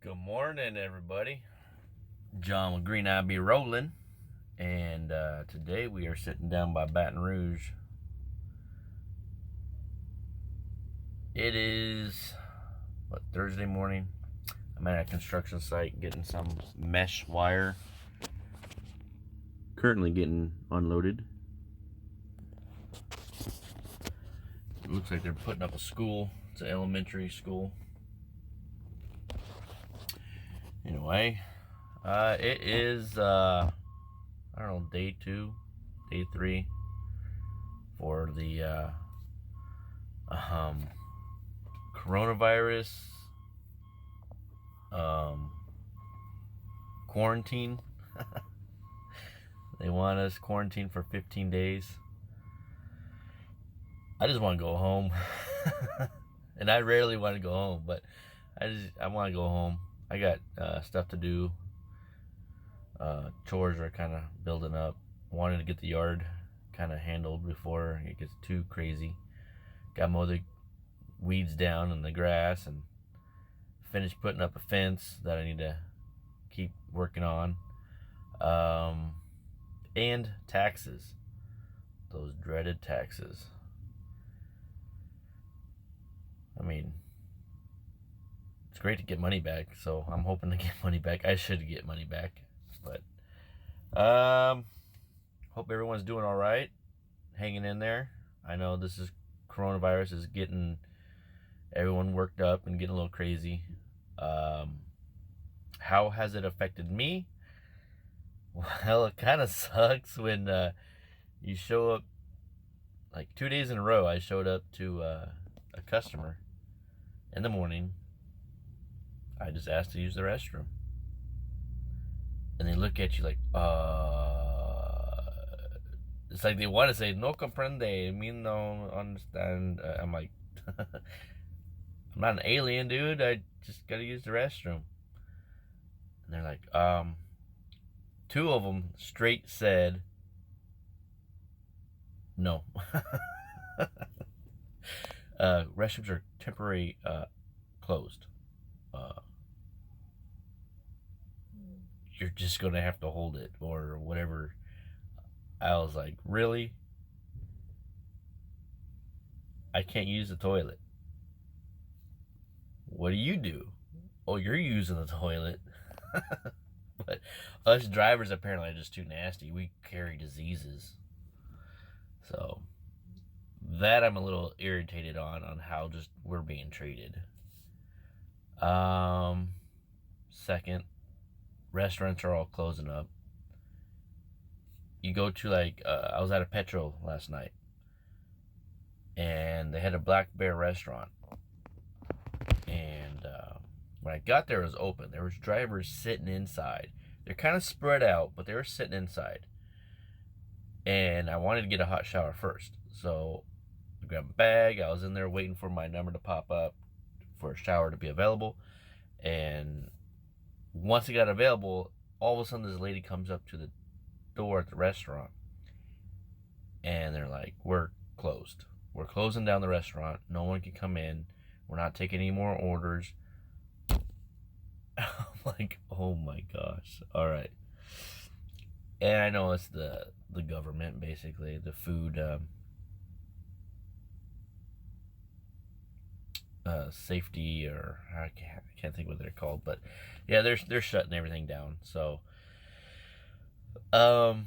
Good morning, everybody. John with Green Eye Be Rolling, and today we are sitting down by Baton Rouge. It is Thursday morning. I'm at a construction site getting some mesh wire. Currently getting unloaded. It looks like they're putting up a school. It's an elementary school. Anyway, it is I don't know, day 2, day 3 for the coronavirus quarantine. They want us quarantined for 15 days. I just want to go home. And I rarely want to go home, but I want to go home. I got stuff to do. Chores are kind of building up. Wanted to get the yard kind of handled before it gets too crazy. Got mow the weeds down and the grass, and finished putting up a fence that I need to keep working on. And taxes. Those dreaded taxes. I mean, it's great to get money back, so I'm hoping to get money back. I should get money back, but hope everyone's doing all right, hanging in there. I know coronavirus is getting everyone worked up and getting a little crazy. How has it affected me? Well, it kind of sucks when you show up, like 2 days in a row. I showed up to a customer in the morning. I just asked to use the restroom, and they look at you like, it's like they want to say no comprende, me no understand. I'm like, I'm not an alien, dude. I just gotta use the restroom. And they're like, 2 of them straight said no. Restrooms are temporary closed. You're just gonna have to hold it or whatever. I was like, really? I can't use the toilet. What do you do? Oh, you're using the toilet. But us drivers apparently are just too nasty. We carry diseases. So that I'm a little irritated on how just we're being treated. Second, restaurants are all closing up. You go to I was at a Petro last night, and they had a Black Bear restaurant. And when I got there, it was open. There was drivers sitting inside. They're kind of spread out, but they were sitting inside. And I wanted to get a hot shower first, so I grabbed a bag. I was in there waiting for my number to pop up for a shower to be available. And once it got available, all of a sudden this lady comes up to the door at the restaurant, and they're like, we're closed. We're closing down the restaurant. No one can come in. We're not taking any more orders. I'm like, oh my gosh. All right. And I know it's the government, basically, the food safety, or I can't think what they're called, but yeah, they're shutting everything down. So after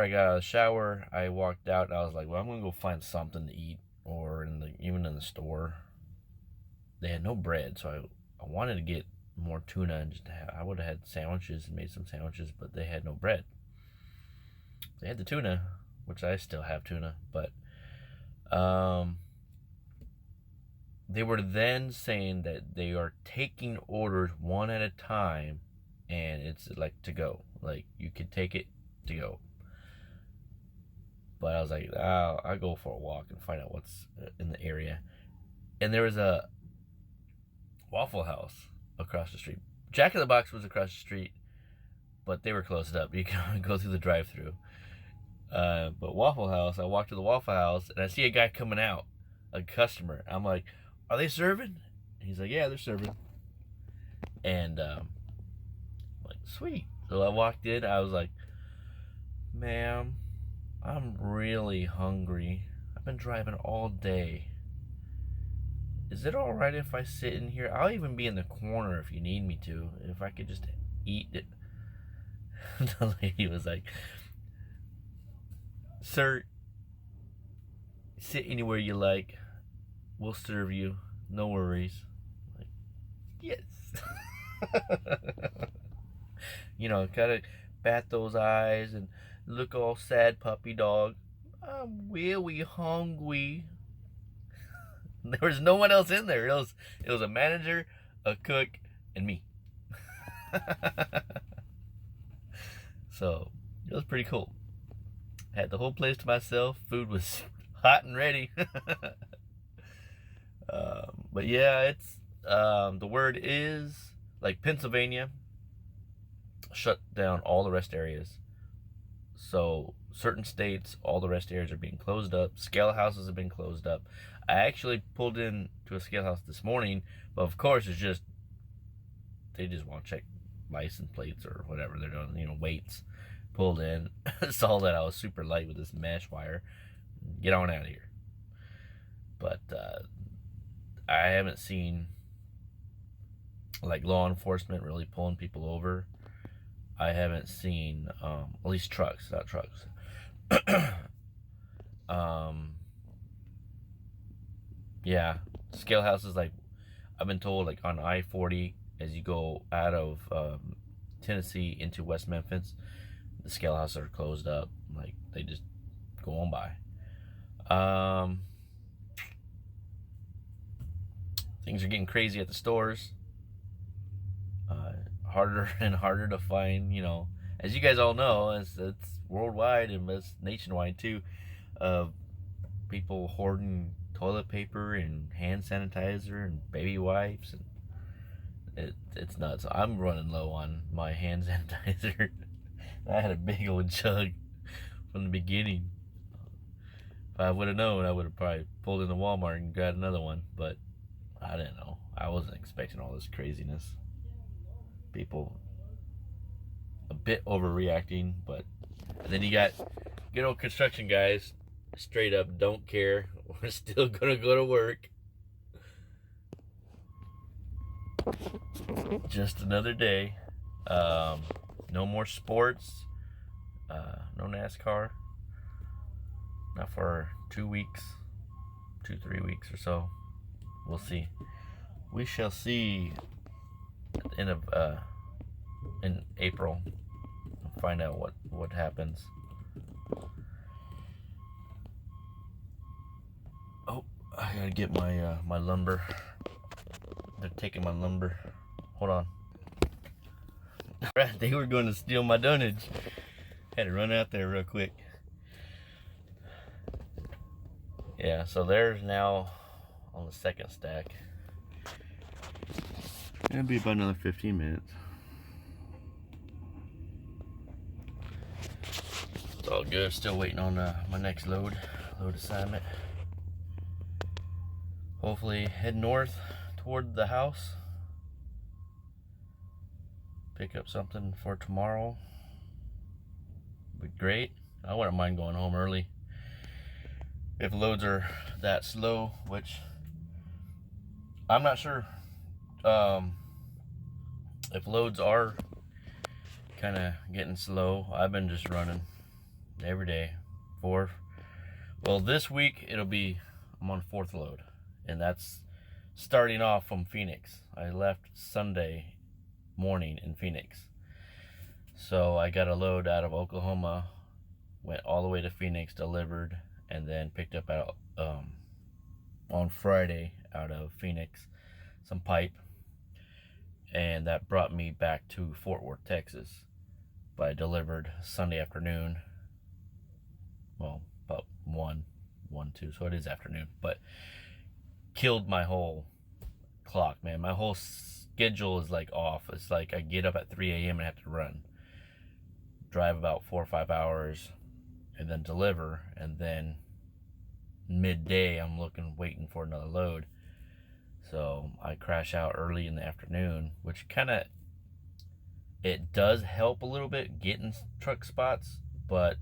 I got out of the shower, I walked out and I was like, well, I'm gonna go find something to eat, or even in the store. They had no bread, so I wanted to get more tuna and I would have had sandwiches and made some sandwiches, but they had no bread. They had the tuna, which I still have tuna, but they were then saying that they are taking orders one at a time, and it's like to go. Like, you could take it to go. But I was like, I'll go for a walk and find out what's in the area. And there was a Waffle House across the street. Jack in the Box was across the street, but they were closed up. You can only go through the drive-thru. But Waffle House, I walked to the Waffle House, and I see a guy coming out, a customer. I'm like, are they serving? He's like, yeah, they're serving. And like, sweet. So I walked in. I was like, ma'am, I'm really hungry. I've been driving all day. Is it all right if I sit in here? I'll even be in the corner if you need me to. If I could just eat it. The lady was like, sir, sit anywhere you like. We'll serve you. No worries. I'm like, yes. You know, gotta bat those eyes and look all sad puppy dog. I'm really hungry. There was no one else in there. It was a manager, a cook, and me. So it was pretty cool. Had the whole place to myself. Food was hot and ready. But yeah, it's the word is like Pennsylvania shut down all the rest areas. So certain states, all the rest areas are being closed up. Scale houses have been closed up. I actually pulled in to a scale house this morning, but of course it's just they just want to check license plates or whatever they're doing, you know, weights. Pulled in, saw that I was super light with this mesh wire. Get on out of here. But I haven't seen like law enforcement really pulling people over. I haven't seen at least trucks, not trucks. Yeah, scale houses, like I've been told, like on I-40 as you go out of Tennessee into West Memphis, the scale houses are closed up. Like they just go on by. Things are getting crazy at the stores. Harder and harder to find, you know, as you guys all know, it's worldwide and it's nationwide too. People hoarding toilet paper and hand sanitizer and baby wipes, and it's nuts. I'm running low on my hand sanitizer. I had a big old jug from the beginning. If I would have known, I would have probably pulled into Walmart and grabbed another one, but I didn't know. I wasn't expecting all this craziness. People a bit overreacting, but and then you got good old construction guys straight up don't care. We're still gonna go to work. Just another day. No more sports. No NASCAR. Not for 2 weeks, 3 weeks or so. We'll see. We shall see at the end of in April. Find out what happens. Oh, I gotta get my my lumber. They're taking my lumber. Hold on. They were going to steal my dunnage. Had to run out there real quick. Yeah, so there's now on the second stack. It'll be about another 15 minutes. It's all good. Still waiting on my next load assignment. Hopefully head north toward the house. Pick up something for tomorrow. Be great. I wouldn't mind going home early if loads are that slow, which I'm not sure. If loads are kind of getting slow, I've been just running every day. Well, this week I'm on 4th load, and that's starting off from Phoenix. I left Sunday morning in Phoenix, so I got a load out of Oklahoma, went all the way to Phoenix, delivered, and then picked up out on Friday out of Phoenix some pipe, and that brought me back to Fort Worth, Texas. But I delivered Sunday afternoon. Well, about 2, so it is afternoon. But killed my whole clock, man. My whole schedule is like off. It's like I get up at 3 a.m. and have to run, drive about 4 or 5 hours, and then deliver, and then midday I'm waiting for another load. So I crash out early in the afternoon, which kind of, it does help a little bit getting truck spots, but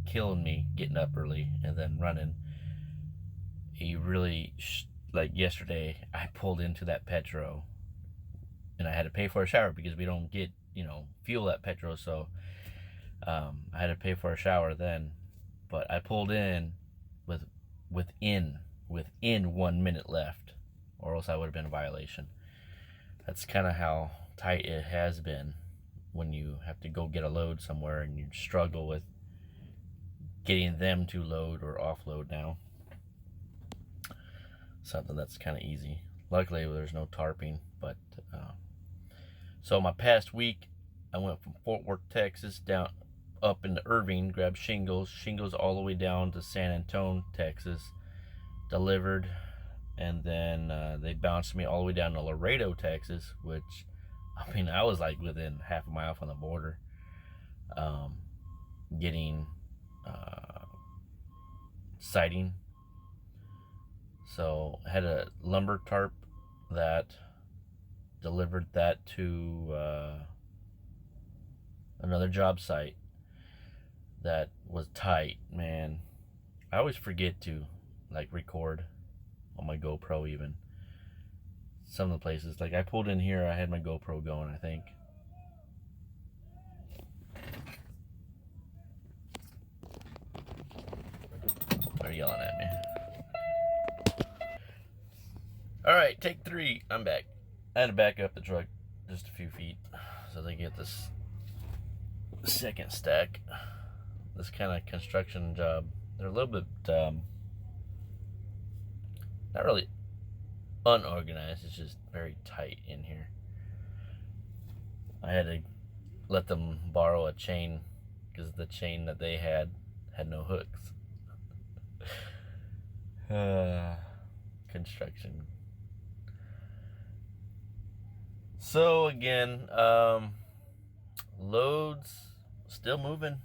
killing me getting up early and then running. He really, like yesterday, I pulled into that Petro and I had to pay for a shower because we don't get, fuel at Petro. So I had to pay for a shower then, but I pulled in within 1 minute left, or else I would have been in violation. That's kind of how tight it has been when you have to go get a load somewhere and you struggle with getting them to load or offload now. Something that's kind of easy. Luckily, there's no tarping, but so my past week, I went from Fort Worth, Texas, down up into Irving, grabbed shingles all the way down to San Antonio, Texas, delivered, and then they bounced me all the way down to Laredo, Texas, which, I was like within half a mile from the border, getting siding. So I had a lumber tarp that delivered that to another job site that was tight, man. I always forget to record on my GoPro. Even some of the places, like I pulled in here, I had my GoPro going, I think. They're yelling at me. All right, take 3. I'm back. I had to back up the truck just a few feet so they get this second stack. This kind of construction job, they're a little bit not really unorganized, it's just very tight in here. I had to let them borrow a chain because the chain that they had no hooks. Construction. So again, loads still moving,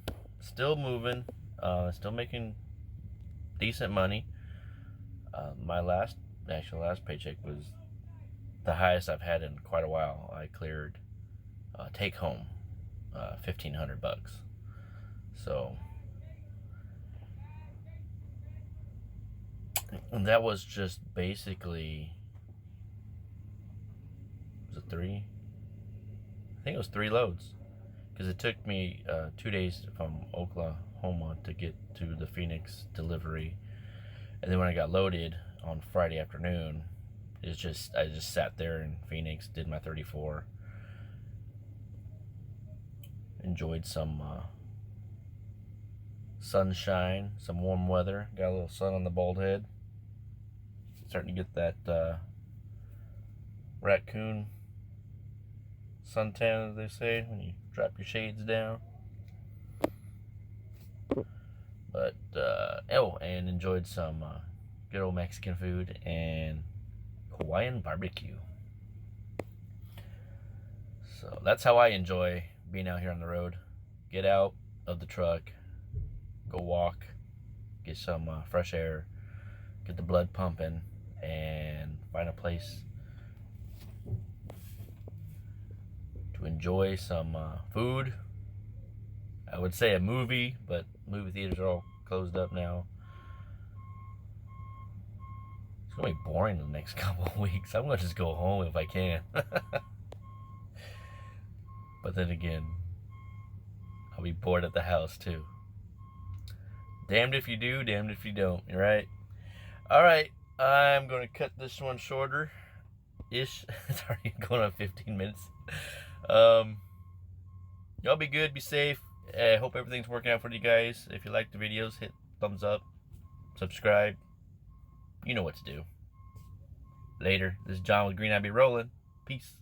still making decent money. My last paycheck was the highest I've had in quite a while. I cleared take home $1,500. So, and that was just basically, was it 3? I think it was 3 loads, because it took me 2 days from Oklahoma to get to the Phoenix delivery, and then when I got loaded on Friday afternoon, I just sat there in Phoenix, did my 34, enjoyed some sunshine, some warm weather, got a little sun on the bald head, starting to get that raccoon suntan, as they say, when you drop your shades down. But and enjoyed some good old Mexican food and Hawaiian barbecue. So that's how I enjoy being out here on the road. Get out of the truck, go walk, get some fresh air, get the blood pumping, and find a place to enjoy some food. I would say a movie, but movie theaters are all closed up now. It's gonna be boring the next couple of weeks. I'm gonna just go home if I can. But then again, I'll be bored at the house too. Damned if you do, damned if you don't, right? Alright, I'm gonna cut this one shorter ish. It's already going on 15 minutes. Y'all be good, be safe. I hope everything's working out for you guys. If you like the videos, hit thumbs up, subscribe. You know what to do. Later. This is John with Green Eye Be Rolling. Peace.